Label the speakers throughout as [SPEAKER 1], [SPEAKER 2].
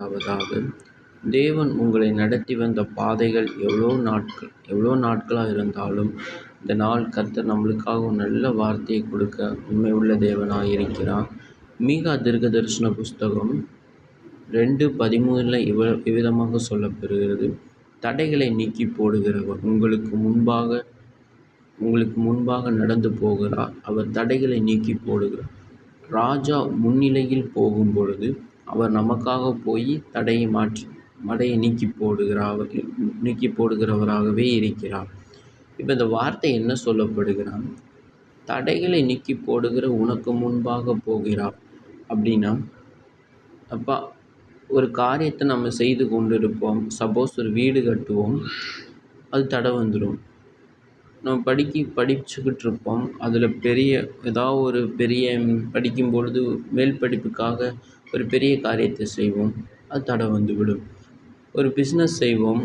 [SPEAKER 1] அதாவது தேவன் உங்களை நடத்தி வந்த பாதைகள் எவ்வளோ நாட்களாக இருந்தாலும் இந்த நாள் கர்த்தர் நம்மளுக்காக ஒரு நல்ல வார்த்தையை கொடுக்க உண்மை உள்ள தேவனாக இருக்கிறார். மீகா தீர்க்கதரிசன புஸ்தகம் 2:13 இவ்விதமாக சொல்லப்பெறுகிறது. தடைகளை நீக்கி போடுகிறவர் உங்களுக்கு முன்பாக நடந்து போகிறார். அவர் தடைகளை நீக்கி போடுகிறார். ராஜா முன்னிலையில் போகும் பொழுது அவர் நமக்காக போய் தடையை நீக்கி போடுகிறவராகவே இருக்கிறார். இப்போ இந்த வார்த்தை என்ன சொல்லப்படுகிறார்? தடைகளை நீக்கி போடுகிற உனக்கு முன்பாக போகிறார் அப்படின்னா, அப்பா ஒரு காரியத்தை நம்ம செய்து கொண்டு இருப்போம். சப்போஸ் ஒரு வீடு கட்டுவோம், அது தடை வந்துடும். நம்ம படிச்சுக்கிட்டு இருப்போம். அதில் படிக்கும் பொழுது மேல் படிப்புக்காக ஒரு பெரிய காரியத்தை செய்வோம், அது தடை வந்துவிடும். ஒரு பிஸ்னஸ் செய்வோம்,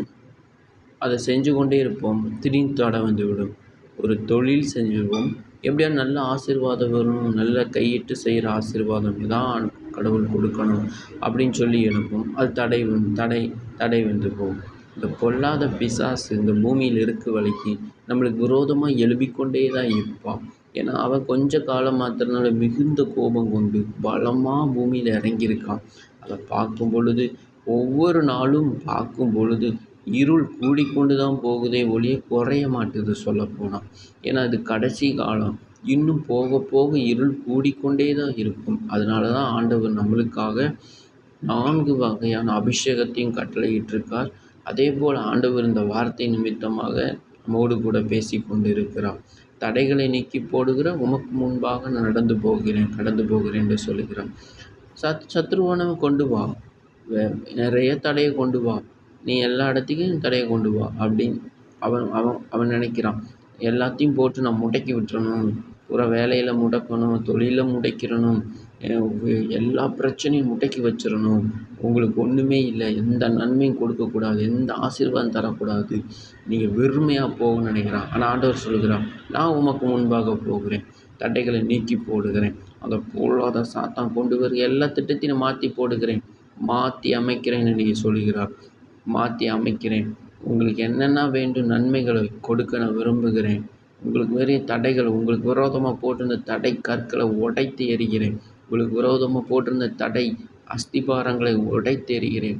[SPEAKER 1] அதை செஞ்சு கொண்டே இருப்போம், திடீர்னு தடை வந்துவிடும். ஒரு தொழில் செஞ்சுருவோம், எப்படியா நல்ல ஆசீர்வாதம் வரும், நல்ல கையிட்டு செய்கிற ஆசீர்வாதம் தான் கடவுள் கொடுக்கணும் அப்படின்னு சொல்லி எழுப்போம், அது தடை வந்து போகும். இந்த பொல்லாத பிசாசு இந்த பூமியில் இருக்க வரைக்கும் நம்மளுக்கு விரோதமாக எழுப்பிக்கொண்டே தான் இருப்பான். ஏன்னா அவன் கொஞ்ச காலம் மாத்திரனால மிகுந்த கோபம் கொண்டு பலமாக பூமியில் இறங்கியிருக்கான். அதை பார்க்கும் பொழுது ஒவ்வொரு நாளும் பார்க்கும் பொழுது இருள் கூடிக்கொண்டு தான் போகுதே ஒழிய குறைய மாட்டுது சொல்லப்போனால். ஏன்னா அது கடைசி காலம், இன்னும் போக போக இருள் கூடிக்கொண்டே தான் இருக்கும். அதனால தான் ஆண்டவர் நம்மளுக்காக 4 வகையான அபிஷேகத்தையும் கட்டளையிட்டிருக்கார். அதே போல் ஆண்டவர் இந்த வார்த்தை நிமித்தமாக நம்மோடு கூட பேசி கொண்டு இருக்கிறார். தடைகளை நீக்கி போடுகிற உமக்கு முன்பாக நான் கடந்து போகிறேன் என்று சொல்லுகிறான். சத்ருவனை கொண்டு வா, நிறைய தடையை கொண்டு வா, நீ எல்லா இடத்துக்கும் தடையை கொண்டு வா அப்படின்னு அவன் நினைக்கிறான். எல்லாத்தையும் போட்டு நான் முடக்கி விட்டுறணும், ஒரு வேலையில் முடக்கணும், தொழிலில் முடக்கிடணும், எல்லா பிரச்சனையும் முடக்கி வச்சிடணும், உங்களுக்கு ஒன்றுமே இல்லை, எந்த நன்மையும் கொடுக்கக்கூடாது, எந்த ஆசீர்வாதம் தரக்கூடாது, நீங்கள் வெறுமையாக போகணும்னு நினைக்கிறான். ஆனால் ஆண்டவர் சொல்லுகிறான், நான் உமக்கு முன்பாக போகிறேன், தடைகளை நீக்கி போடுகிறேன், அதை பொல்லாத சாத்தான் கொண்டு வர எல்லா திட்டத்தையும் மாற்றி போடுகிறேன், மாற்றி அமைக்கிறேன்னு நீங்கள் சொல்லுகிறார். மாற்றி அமைக்கிறேன், உங்களுக்கு என்னென்ன வேண்டும் நன்மைகளை கொடுக்க நான் விரும்புகிறேன். உங்களுக்கு வேறிய தடைகள், உங்களுக்கு விரோதமாக போட்டிருந்த தடை கற்களை உடைத்து எறிகிறேன். உங்களுக்கு விரோதமாக போட்டிருந்த தடை அஸ்திபாரங்களை உடைத்து எறிகிறேன்.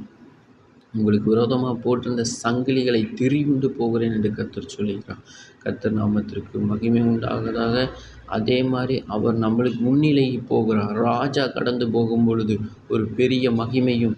[SPEAKER 1] உங்களுக்கு விரோதமாக போட்டிருந்த சங்கிலிகளை திரிந்து போகிறேன் என்று கர்த்தர் சொல்லுகிறார். கர்த்தர் நாமத்திற்கு மகிமை உண்டாவதாக. அதே மாதிரி அவர் நம்மளுக்கு முன்னிலையில் போகிறார். ராஜா கடந்து போகும் பொழுது ஒரு பெரிய மகிமையும்